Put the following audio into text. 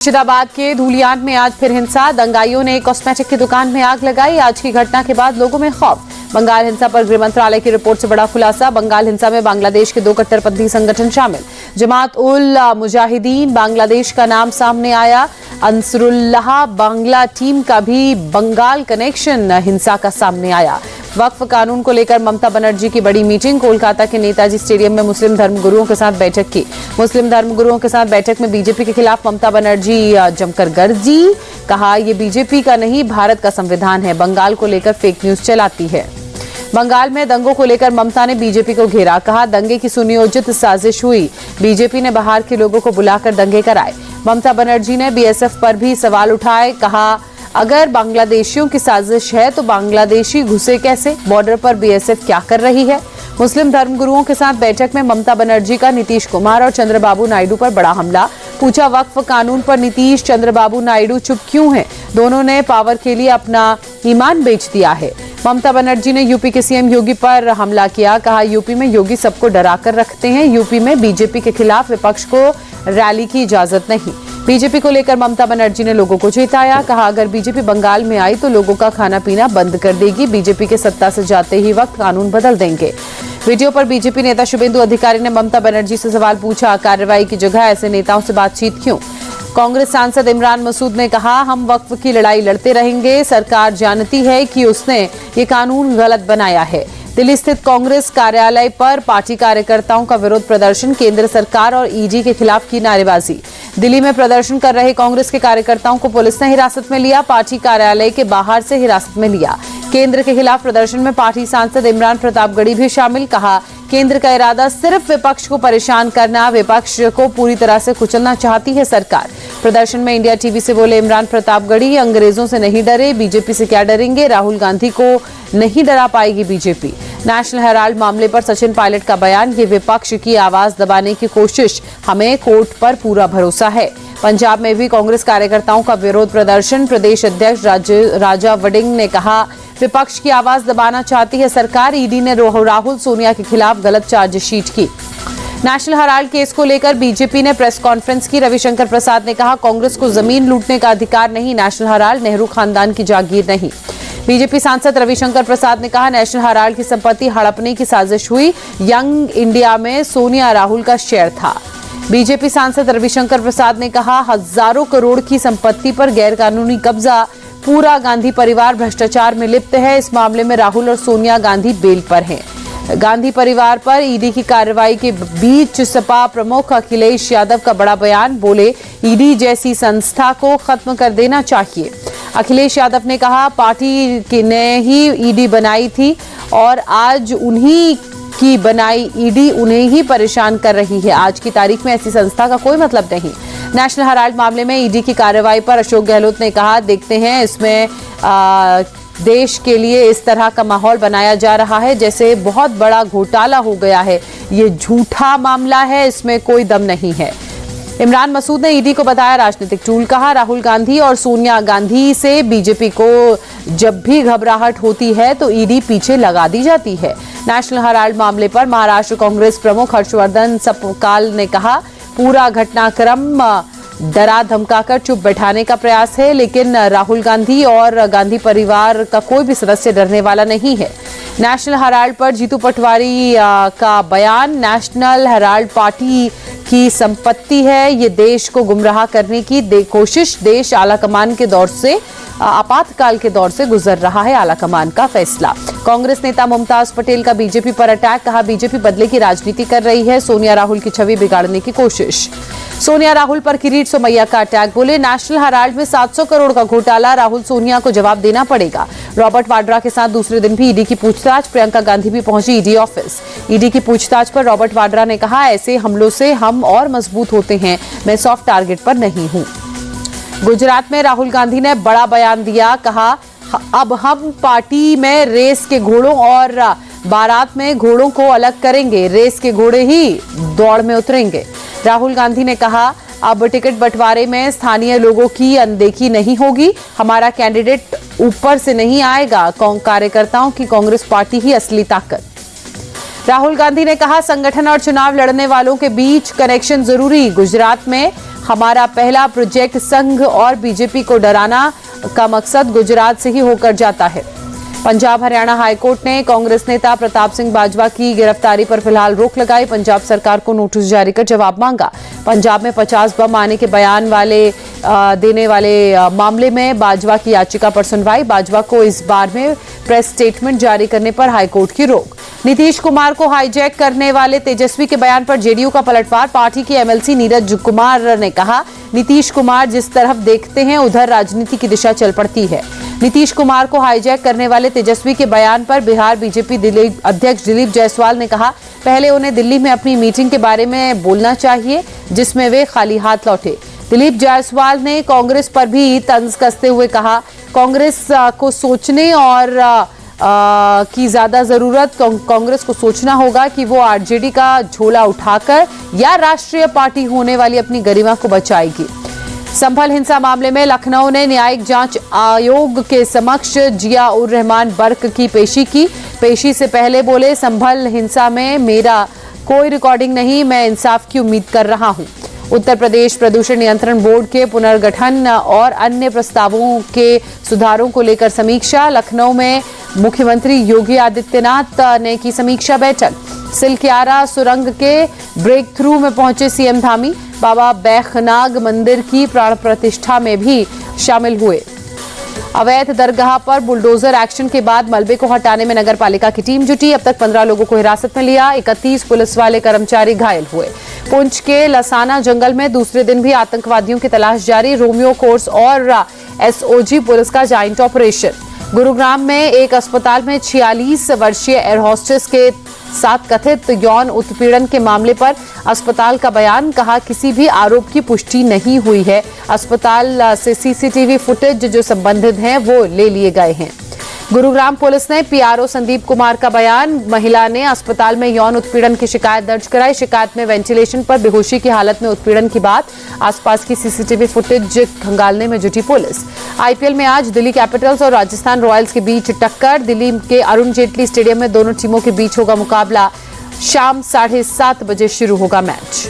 मुर्शिदाबाद के धूलियान में आज फिर हिंसा। दंगाइयों ने एक कॉस्मेटिक की दुकान में आग लगाई। आज की घटना के बाद लोगों में खौफ। बंगाल हिंसा पर गृह मंत्रालय की रिपोर्ट से बड़ा खुलासा। बंगाल हिंसा में बांग्लादेश के 2 कट्टरपंथी संगठन शामिल। जमात उल मुजाहिदीन बांग्लादेश का नाम सामने आया। अंसरुल्लाह बांग्ला टीम का भी बंगाल कनेक्शन हिंसा का सामने आया। वक्फ कानून को लेकर ममता बनर्जी की बड़ी मीटिंग। कोलकाता के नेताजी स्टेडियम में मुस्लिम धर्मगुरुओं के साथ बैठक की। मुस्लिम धर्मगुरुओं के साथ बैठक में बीजेपी के खिलाफ ममता बनर्जी जमकर गरजी। कहा, ये बीजेपी का नहीं भारत का संविधान है, बंगाल को लेकर फेक न्यूज चलाती है। बंगाल में दंगों को लेकर ममता ने बीजेपी को घेरा। कहा, दंगे की सुनियोजित साजिश हुई। बीजेपी ने बाहर के लोगों को बुलाकर दंगे कराए। ममता बनर्जी ने बीएसएफ पर भी सवाल उठाए। कहा, अगर बांग्लादेशियों की साजिश है तो बांग्लादेशी घुसे कैसे? बॉर्डर पर बीएसएफ क्या कर रही है? मुस्लिम धर्मगुरुओं के साथ बैठक में ममता बनर्जी का नीतीश कुमार और चंद्रबाबू नायडू पर बड़ा हमला। पूछा, वक्फ कानून पर नीतीश चंद्रबाबू नायडू चुप क्यों हैं? दोनों ने पावर के लिए अपना ईमान बेच दिया है। ममता बनर्जी ने यूपी के सीएम योगी पर हमला किया। कहा, यूपी में योगी सबको डरा कर रखते हैं। यूपी में बीजेपी के खिलाफ विपक्ष को रैली की इजाजत नहीं। बीजेपी को लेकर ममता बनर्जी ने लोगों को चेताया। कहा, अगर बीजेपी बंगाल में आई तो लोगों का खाना पीना बंद कर देगी। बीजेपी के सत्ता से जाते ही वक्त कानून बदल देंगे। वीडियो पर बीजेपी नेता शुभेंदु अधिकारी ने ममता बनर्जी से सवाल पूछा, कार्रवाई की जगह ऐसे नेताओं से बातचीत क्यों? कांग्रेस सांसद इमरान मसूद ने कहा, हम वक्फ की लड़ाई लड़ते रहेंगे। सरकार जानती है कि उसने ये कानून गलत बनाया है। दिल्ली स्थित कांग्रेस कार्यालय पर पार्टी कार्यकर्ताओं का विरोध प्रदर्शन। केंद्र सरकार और ईडी के खिलाफ की नारेबाजी। दिल्ली में प्रदर्शन कर रहे कांग्रेस के कार्यकर्ताओं को पुलिस ने हिरासत में लिया। पार्टी कार्यालय के बाहर से हिरासत में लिया। केंद्र के खिलाफ प्रदर्शन में पार्टी सांसद इमरान प्रतापगढ़ी भी शामिल। कहा, केंद्र का इरादा सिर्फ विपक्ष को परेशान करना, विपक्ष को पूरी तरह से कुचलना चाहती है सरकार। प्रदर्शन में इंडिया टीवी से बोले इमरान प्रतापगढ़ी, अंग्रेजों से नहीं डरे, बीजेपी से क्या डरेंगे? राहुल गांधी को नहीं डरा पाएगी बीजेपी। नेशनल हेराल्ड मामले पर सचिन पायलट का बयान, ये विपक्ष की आवाज दबाने की कोशिश, हमें कोर्ट पर पूरा भरोसा है। पंजाब में भी कांग्रेस कार्यकर्ताओं का विरोध प्रदर्शन। प्रदेश अध्यक्ष राजा वड़िंग ने कहा, विपक्ष की आवाज दबाना चाहती है सरकार। ईडी ने राहुल सोनिया के खिलाफ गलत चार्जशीट की। नेशनल हेराल्ड केस को लेकर बीजेपी ने प्रेस कॉन्फ्रेंस की। रविशंकर प्रसाद ने कहा, कांग्रेस को जमीन लूटने का अधिकार नहीं। नेशनल हेराल्ड नेहरू खानदान की जागीर नहीं। बीजेपी सांसद रविशंकर प्रसाद ने कहा, नेशनल हेराल्ड की संपत्ति हड़पने की साजिश हुई। यंग इंडिया में सोनिया राहुल का शेयर था। बीजेपी सांसद रविशंकर प्रसाद ने कहा, हजारों करोड़ की संपत्ति पर गैरकानूनी कब्जा। पूरा गांधी परिवार भ्रष्टाचार में लिप्त है। इस मामले में राहुल और सोनिया गांधी बेल पर हैं। गांधी परिवार पर ईडी की कार्रवाई के बीच सपा प्रमुख अखिलेश यादव का बड़ा बयान। बोले, ईडी जैसी संस्था को खत्म कर देना चाहिए। अखिलेश यादव ने कहा, पार्टी ने ही ईडी बनाई थी और आज उन्हीं की बनाई ईडी उन्हें ही परेशान कर रही है। आज की तारीख में ऐसी संस्था का कोई मतलब नहीं। नेशनल हेराल्ड मामले में ईडी की कार्रवाई पर अशोक गहलोत ने कहा, देखते हैं इसमें देश के लिए इस तरह का माहौल बनाया जा रहा है जैसे बहुत बड़ा घोटाला हो गया है। ये झूठा मामला है, इसमें कोई दम नहीं है। इमरान मसूद ने ईडी को बताया राजनीतिक टूल। कहा, राहुल गांधी और सोनिया गांधी से बीजेपी को जब भी घबराहट होती है तो ईडी पीछे लगा दी जाती है। नेशनल हेराल्ड मामले पर महाराष्ट्र कांग्रेस प्रमुख हर्षवर्धन सपकाल ने कहा, पूरा घटनाक्रम डरा धमकाकर चुप बैठाने का प्रयास है, लेकिन राहुल गांधी और गांधी परिवार का कोई भी सदस्य डरने वाला नहीं है। नेशनल हेराल्ड पर जीतू पटवारी का बयान, नेशनल हेराल्ड पार्टी की संपत्ति है। ये देश को गुमराह करने की कोशिश। देश आलाकमान के दौर से आपातकाल के दौर से गुजर रहा है। आलाकमान का फैसला। कांग्रेस नेता मुमताज पटेल का बीजेपी पर अटैक। कहा, बीजेपी बदले की राजनीति कर रही है। सोनिया राहुल की छवि बिगाड़ने की कोशिश। सोनिया राहुल पर किरीट सोमैया का अटैक। बोले, नेशनल हेराल्ड में 700 करोड़ का घोटाला, राहुल सोनिया को जवाब देना पड़ेगा। रॉबर्ट वाड्रा के साथ दूसरे दिन भी ईडी की पूछताछ। प्रियंका गांधी भी पहुंची ईडी ऑफिस। ईडी की पूछताछ पर रॉबर्ट वाड्रा ने कहा, ऐसे हमलों से हम और मजबूत होते हैं, मैं सॉफ्ट टारगेट पर नहीं हूं। गुजरात में राहुल गांधी ने बड़ा बयान दिया। कहा, अब हम पार्टी में रेस के घोड़ों और बारात में घोड़ों को अलग करेंगे। रेस के घोड़े ही दौड़ में उतरेंगे। राहुल गांधी ने कहा, अब टिकट बंटवारे में स्थानीय लोगों की अनदेखी नहीं होगी। हमारा कैंडिडेट ऊपर से नहीं आएगा। कार्यकर्ताओं की कांग्रेस पार्टी ही असली ताकत। राहुल गांधी ने कहा, संगठन और चुनाव लड़ने वालों के बीच कनेक्शन जरूरी। गुजरात में हमारा पहला प्रोजेक्ट संघ और बीजेपी को डराना का मकसद गुजरात से ही होकर जाता है। पंजाब हरियाणा हाईकोर्ट ने कांग्रेस नेता प्रताप सिंह बाजवा की गिरफ्तारी पर फिलहाल रोक लगाई। पंजाब सरकार को नोटिस जारी कर जवाब मांगा। पंजाब में 50 बम आने के बयान देने वाले मामले में बाजवा की याचिका पर सुनवाई। बाजवा को इस बार में प्रेस स्टेटमेंट जारी करने पर हाईकोर्ट की रोक। नीतीश कुमार को हाईजैक करने वाले तेजस्वी के बयान पर जेडीयू का पलटवार। पार्टी के एमएलसी नीरज कुमार ने कहा, नीतीश कुमार जिस तरफ देखते हैं उधर राजनीति की दिशा चल पड़ती है। नीतीश कुमार को हाईजैक करने वाले तेजस्वी के बयान पर बिहार बीजेपी अध्यक्ष दिलीप जायसवाल ने कहा, पहले उन्हें दिल्ली में अपनी मीटिंग के बारे में बोलना चाहिए जिसमें वे खाली हाथ लौटे। दिलीप जायसवाल ने कांग्रेस पर भी तंज कसते हुए कहा, कांग्रेस को सोचने और की ज्यादा जरूरत कांग्रेस को सोचना होगा कि वो आरजेडी का झोला उठाकर या राष्ट्रीय पार्टी होने वाली अपनी गरिमा को बचाएगी। संभल हिंसा मामले में लखनऊ ने न्यायिक जांच आयोग के समक्ष जिया उर रहमान बर्क की पेशी की। पेशी से पहले बोले, संभल हिंसा में मेरा कोई रिकॉर्डिंग नहीं, मैं इंसाफ की उम्मीद कर रहा हूं। उत्तर प्रदेश प्रदूषण नियंत्रण बोर्ड के पुनर्गठन और अन्य प्रस्तावों के सुधारों को लेकर समीक्षा। लखनऊ में मुख्यमंत्री योगी आदित्यनाथ ने की समीक्षा बैठक। सिलक्यारा सुरंग के ब्रेक थ्रू में पहुंचे सीएम धामी। बाबा बैखनाग मंदिर की प्राण प्रतिष्ठा में भी शामिल हुए। अवैध दरगाह पर बुलडोजर एक्शन के बाद मलबे को हटाने में नगर पालिका की टीम जुटी। अब तक 15 लोगों को हिरासत में लिया। 31 पुलिस वाले कर्मचारी घायल हुए। पुंछ के लसाना जंगल में दूसरे दिन भी आतंकवादियों की तलाश जारी। रोमियो कोर्स और एसओजी पुलिस का जॉइंट ऑपरेशन। गुरुग्राम में एक अस्पताल में 46 वर्षीय एयर होस्टेस के साथ कथित यौन उत्पीड़न के मामले पर अस्पताल का बयान। कहा, किसी भी आरोप की पुष्टि नहीं हुई है। अस्पताल से सीसीटीवी फुटेज जो संबंधित हैं वो ले लिए गए हैं। गुरुग्राम पुलिस ने पीआरओ संदीप कुमार का बयान। महिला ने अस्पताल में यौन उत्पीड़न की शिकायत दर्ज कराई। शिकायत में वेंटिलेशन पर बेहोशी की हालत में उत्पीड़न की बात। आसपास की सीसीटीवी फुटेज खंगालने में जुटी पुलिस। आईपीएल में आज दिल्ली कैपिटल्स और राजस्थान रॉयल्स के बीच टक्कर। दिल्ली के अरुण जेटली स्टेडियम में दोनों टीमों के बीच होगा मुकाबला। शाम 7:30 बजे शुरू होगा मैच।